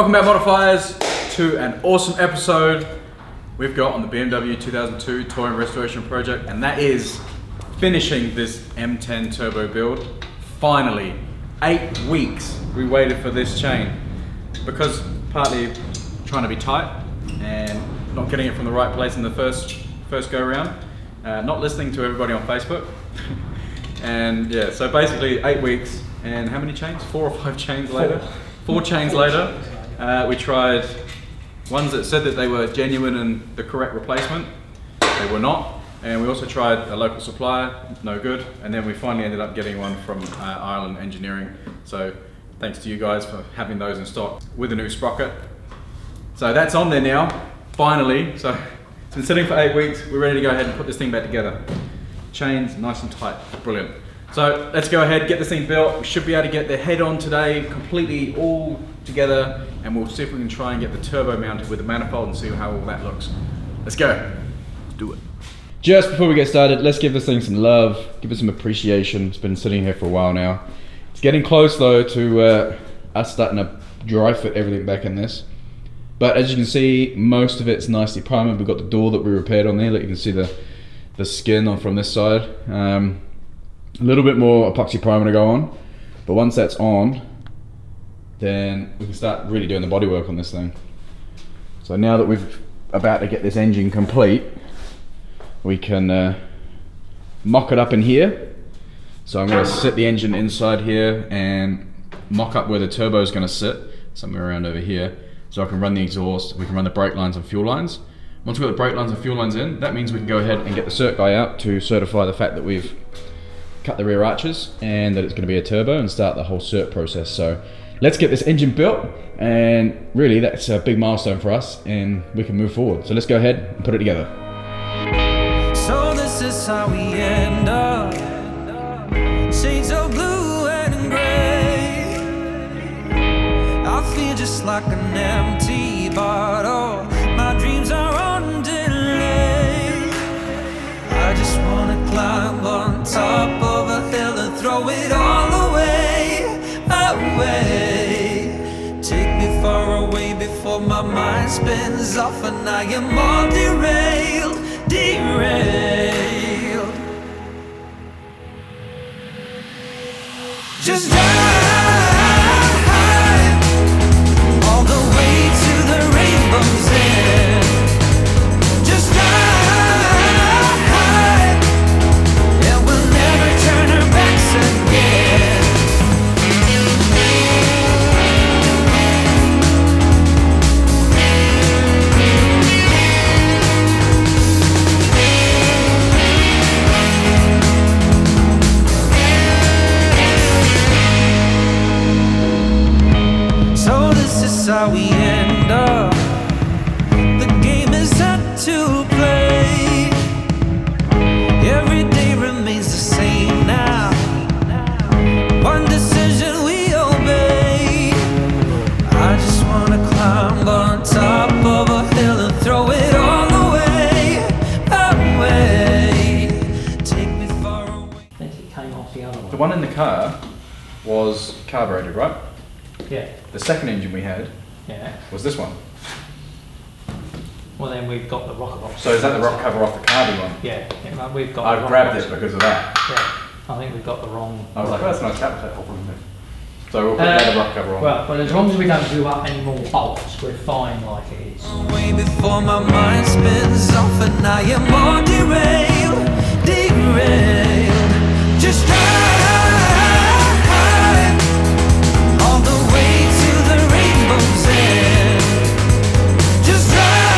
Welcome back, modifiers, to an awesome episode we've got on the BMW 2002 toy and restoration project, and that is finishing this M10 Turbo build. Finally, 8 weeks we waited for this chain because partly trying to be tight and not getting it from the right place in the first go around, not listening to everybody on Facebook. And yeah, so basically 8 weeks, and how many chains? 4 or 5 chains later? 4 chains later, we tried ones that said that they were genuine and the correct replacement. They were not. And we also tried a local supplier, no good. And then we finally ended up getting one from Ireland Engineering. So thanks to you guys for having those in stock with a new sprocket. So that's on there now, finally. So it's been sitting for 8 weeks. We're ready to go ahead and put this thing back together. Chains nice and tight, brilliant. So let's go ahead, get this thing built. We should be able to get the head on today, completely all together, and we'll see if we can try and get the turbo mounted with the manifold and see how all that looks. Let's go, let's do it. Just before we get started, let's give this thing some love, give it some appreciation. It's been sitting here for a while now. It's getting close though to us starting to dry fit everything back in this. But as you can see, most of it's nicely primed. We've got the door that we repaired on there. Like you can see the skin on from this side. A little bit more epoxy primer to go on, but once that's on, then we can start really doing the bodywork on this thing. So now that we're about to get this engine complete, we can mock it up in here. So I'm going to sit the engine inside here and mock up where the turbo is going to sit, somewhere around over here, so I can run the exhaust, we can run the brake lines and fuel lines. Once we've got the brake lines and fuel lines in, that means we can go ahead and get the cert guy out to certify the fact that we've cut the rear arches and that it's going to be a turbo and start the whole cert process. So let's get this engine built, and really that's a big milestone for us and we can move forward. So let's go ahead and put it together. So this is how we end up, shades of blue and gray. I feel just like an empty bottle, my dreams are on delay. I just wanna climb on top of a hill and throw it all away, away. Take me far away before my mind spins off and I am all derailed, derailed. Just drive all the way to the rainbow's end. Just drive, and we'll never turn our backs again. So this is how we end up. The game is set to play. Every day remains the same now. One decision we obey. I just wanna climb on top of a hill and throw it all away, away. Take me far away. I think it came off the other The one. one in the car was carbureted, right? Yeah, The second engine we had yeah. was this one. Well, then we've got the rocker box. So is that the rock cover off the Carby one? Yeah, like we've got. I grabbed it because of that. Yeah, I think we've got the wrong. I was like, oh, that's a nice cap set. So we'll put the other rock cover on. Well, but as long as we don't do up any more bolts, we're fine like it is. Way before my mind spins off and I am all derailed, derailed. Just drive all the way to the rainbow's end. Just drive,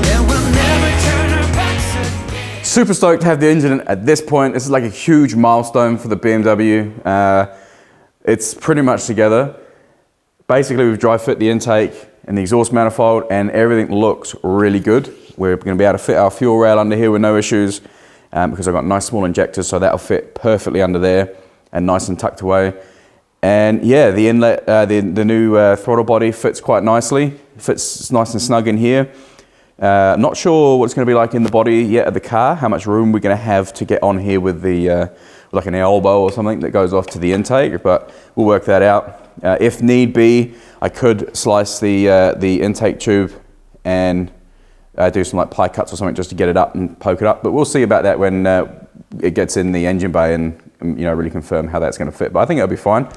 and we'll never turn our backs again. Super stoked to have the engine in at this point. This is like a huge milestone for the BMW. It's pretty much together. Basically, we've dry fit the intake and the exhaust manifold, and everything looks really good. We're going to be able to fit our fuel rail under here with no issues, because I've got nice small injectors, so that'll fit perfectly under there and nice and tucked away. And yeah, the inlet, the new throttle body fits quite nicely. Fits nice and snug in here. Not sure what it's going to be like in the body yet of the car, how much room we're going to have to get on here with the like an elbow or something that goes off to the intake, but we'll work that out. If need be, I could slice the intake tube and do some like pie cuts or something just to get it up and poke it up. But we'll see about that when it gets in the engine bay and really confirm how that's going to fit. But I think it'll be fine.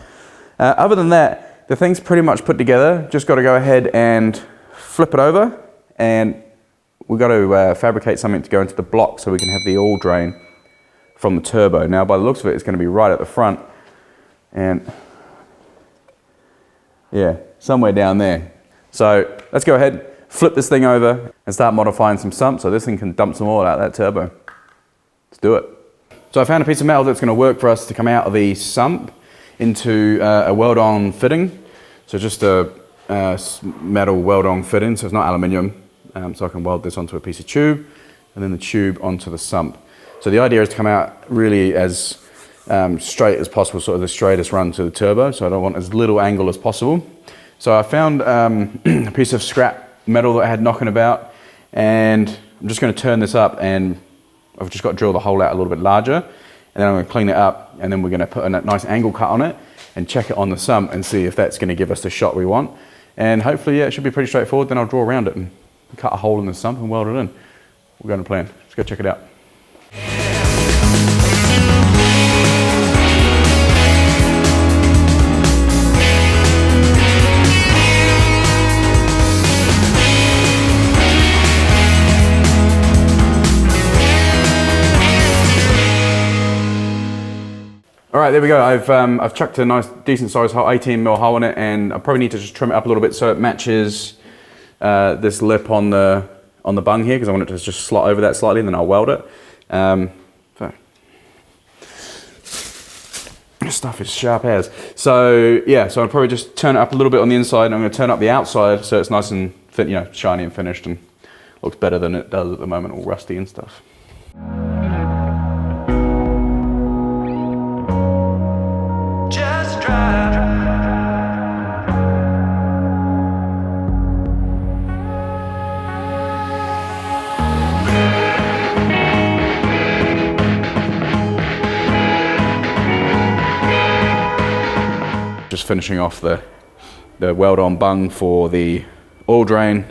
Other than that, the thing's pretty much put together. Just got to go ahead and flip it over, and we've got to fabricate something to go into the block so we can have the oil drain from the turbo. Now, by the looks of it, it's going to be right at the front, and yeah, somewhere down there. So let's go ahead, flip this thing over, and start modifying some sumps so this thing can dump some oil out of that turbo. Let's do it. So I found a piece of metal that's going to work for us to come out of the sump into a weld-on fitting. So just a metal weld-on fitting, so it's not aluminium. So I can weld this onto a piece of tube, and then the tube onto the sump. So the idea is to come out really as straight as possible, sort of the straightest run to the turbo. So I don't want as little angle as possible. So I found a piece of scrap metal that I had knocking about, and I'm just going to turn this up, and I've just got to drill the hole out a little bit larger. And then I'm going to clean it up, and then we're going to put a nice angle cut on it and check it on the sump and see if that's going to give us the shot we want. And hopefully, yeah, it should be pretty straightforward. Then I'll draw around it and cut a hole in the sump and weld it in. We're going to plan. Let's go check it out. All right, there we go. I've chucked a nice, decent sized hole, 18mm hole in it, and I probably need to just trim it up a little bit so it matches this lip on the bung here, because I want it to just slot over that slightly, and then I'll weld it. This stuff is sharp as. So yeah, so I'll probably just turn it up a little bit on the inside, and I'm going to turn up the outside so it's nice and shiny and finished, and looks better than it does at the moment, all rusty and stuff. Just finishing off the weld-on bung for the oil drain,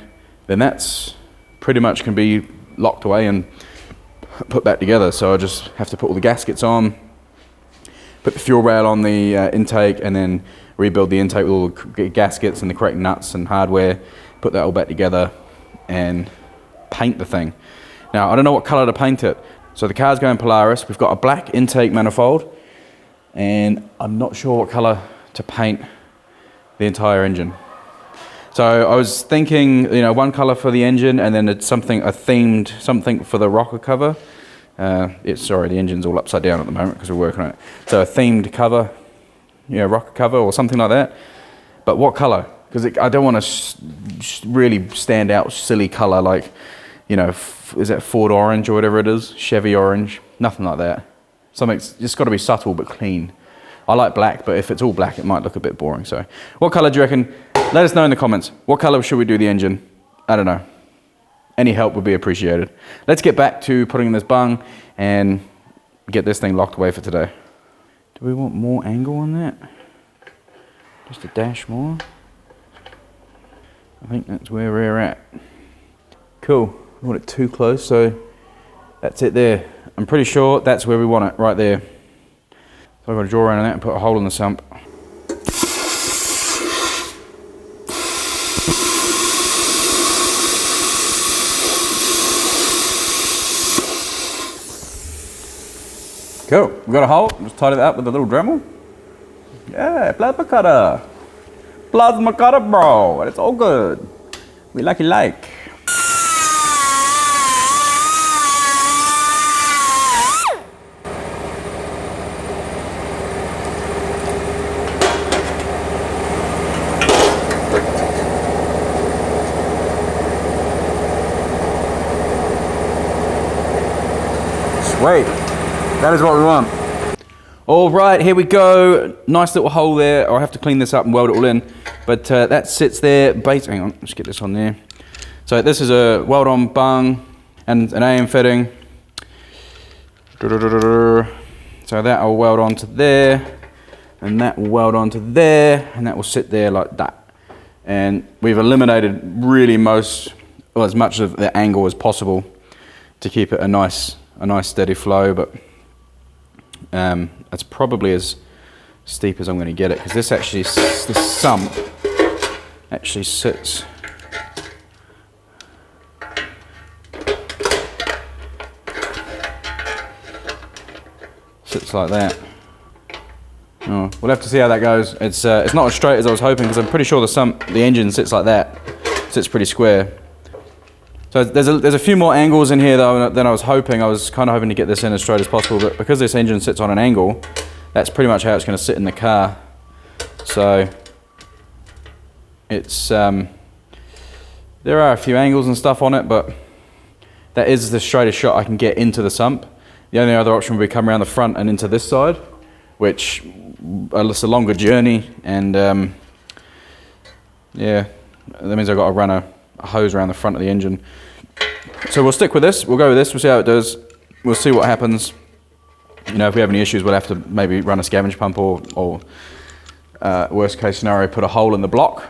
then that's pretty much can be locked away and put back together. So I just have to put all the gaskets on, put the fuel rail on the intake, and then rebuild the intake with all the gaskets and the correct nuts and hardware, put that all back together and paint the thing. Now, I don't know what color to paint it. So the car's going Polaris. We've got a black intake manifold, and I'm not sure what color to paint the entire engine. So I was thinking, one color for the engine, and then it's a themed something for the rocker cover. The engine's all upside down at the moment because we're working on it. So a themed cover, rocker cover or something like that. But what color? Because I don't want to really stand out silly color like, is that Ford orange or whatever it is? Chevy orange? Nothing like that. It's got to be subtle but clean. I like black, but if it's all black, it might look a bit boring. So what color do you reckon? Let us know in the comments. What color should we do the engine? I don't know. Any help would be appreciated. Let's get back to putting this bung and get this thing locked away for today. Do we want more angle on that? Just a dash more? I think that's where we're at. Cool. I want it too close, so that's it there. I'm pretty sure that's where we want it, right there. So I've got to draw around that and put a hole in the sump. Cool, we've got a hole, just tidy that up with a little Dremel. Yeah, plasma cutter. Plasma cutter, bro, and it's all good. We like. Sweet. That is what we want. All right, here we go. Nice little hole there. I'll have to clean this up and weld it all in. But that sits there. Hang on, let's get this on there. So this is a weld-on bung and an AM fitting. So that I'll weld onto there. and that will weld onto there, and that will sit there like that. And we've eliminated really as much of the angle as possible to keep it a nice steady flow, but that's probably as steep as I'm going to get it, because this sump actually sits like that. Oh, we'll have to see how that goes. It's not as straight as I was hoping, because I'm pretty sure the engine sits like that, sits pretty square. So there's a few more angles in here than I was hoping. I was kind of hoping to get this in as straight as possible, but because this engine sits on an angle, that's pretty much how it's going to sit in the car. So it's there are a few angles and stuff on it, but that is the straightest shot I can get into the sump. The only other option would be come around the front and into this side, which it's a longer journey, and yeah, that means I've got to run a hose around the front of the engine. So we'll stick with this, we'll go with this, we'll see how it does, we'll see what happens. You know, if we have any issues, we'll have to maybe run a scavenge pump, or worst case scenario, put a hole in the block.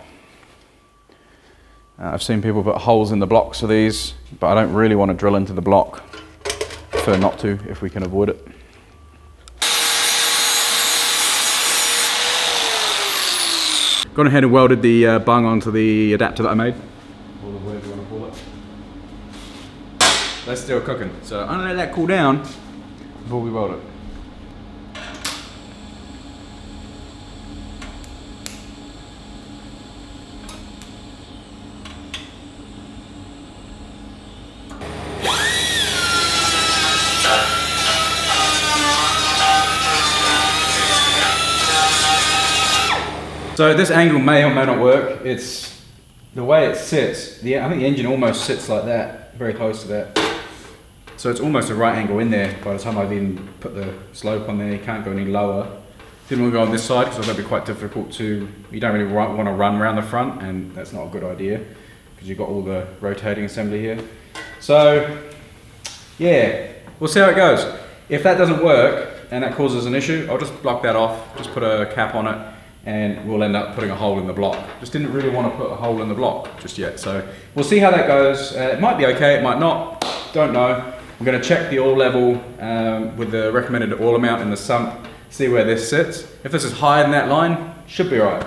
I've seen people put holes in the blocks of these, but I don't really want to drill into the block. Prefer not to if we can avoid it. Gone ahead and welded the bung onto the adapter that I made. Or whatever you want to call it. That's still cooking, so I'm gonna let that cool down before we weld it. So this angle may or may not work. It's the way it sits. I think the engine almost sits like that, very close to that. So it's almost a right angle in there. By the time I've even put the slope on there, you can't go any lower. Didn't want to go on this side because that'd be quite difficult to. You don't really want to run around the front, and that's not a good idea because you've got all the rotating assembly here. So yeah, we'll see how it goes. If that doesn't work and that causes an issue, I'll just block that off. Just put a cap on it, and we'll end up putting a hole in the block. Just didn't really want to put a hole in the block just yet, so we'll see how that goes. It might be okay, it might not, don't know. I'm going to check the oil level with the recommended oil amount in the sump, see where this sits. If this is higher than that line, should be alright.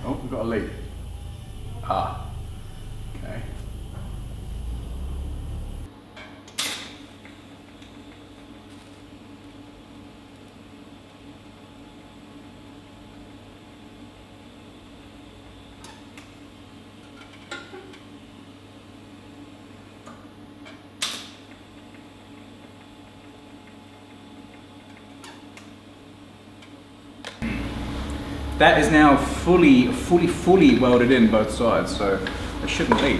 Oh, we've got a leak. Ah, okay. That is now fully welded in both sides, so it shouldn't leak.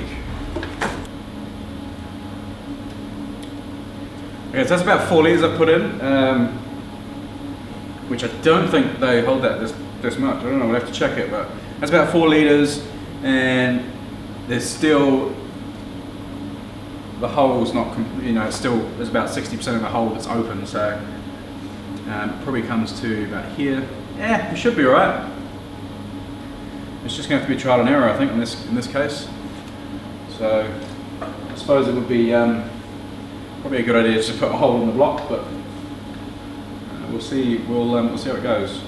Okay, so that's about 4 litres I've put in, which I don't think they hold that this much. I don't know, we'll have to check it, but that's about 4 litres, and there's still, the hole's not, you know, it's still, there's about 60% of the hole that's open, so it probably comes to about here. Yeah, it should be alright. It's just going to have to be trial and error, I think, in this case. So I suppose it would be probably a good idea just to put a hole in the block, but we'll see. We'll see how it goes.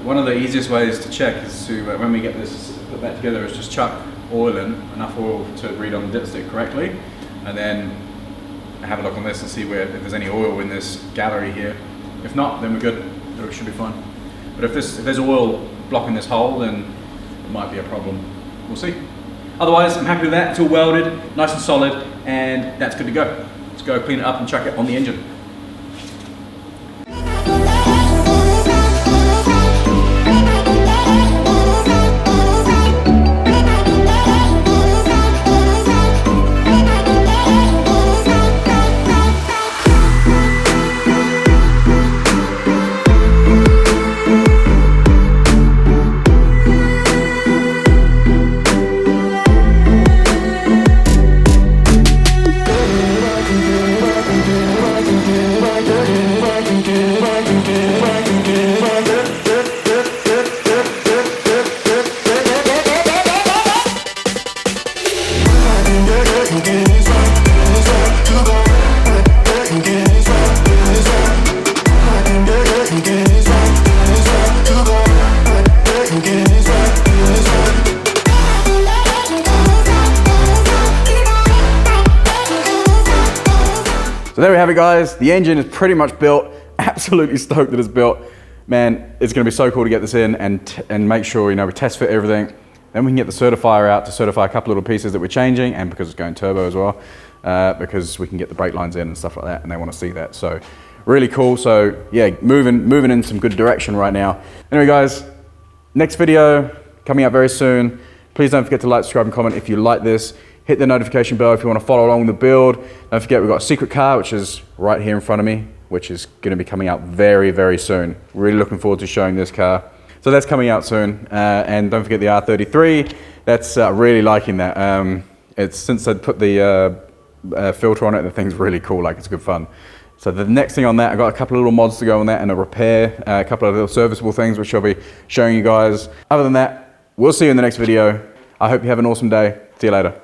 One of the easiest ways to check is to when we get this put that together is just chuck oil in, enough oil to read on the dipstick correctly, and then have a look on this and see if there's any oil in this gallery here. If not, then we're good. It should be fine. But if there's oil blocking this hole, then it might be a problem. We'll see. Otherwise, I'm happy with that. It's all welded, nice and solid, and that's good to go. Let's go clean it up and chuck it on the engine. there we have it, guys. The engine is pretty much built. Absolutely stoked that it's built. Man, it's gonna be so cool to get this in and make sure, you know, we test fit everything. Then we can get the certifier out to certify a couple little pieces that we're changing, and because it's going turbo as well, because we can get the brake lines in and stuff like that, and they want to see that. So really cool. So yeah, moving in some good direction right now. Anyway, guys, next video coming out very soon. Please don't forget to like, subscribe, and comment if you like this. Hit the notification bell if you want to follow along with the build. Don't forget, we've got a secret car, which is right here in front of me, which is going to be coming out very, very soon. Really looking forward to showing this car. So that's coming out soon. And don't forget the R33. That's really liking that. It's since I put the filter on it, the thing's really cool. Like, it's good fun. So the next thing on that, I got a couple of little mods to go on that and a repair, a couple of little serviceable things, which I'll be showing you guys. Other than that, we'll see you in the next video. I hope you have an awesome day. See you later.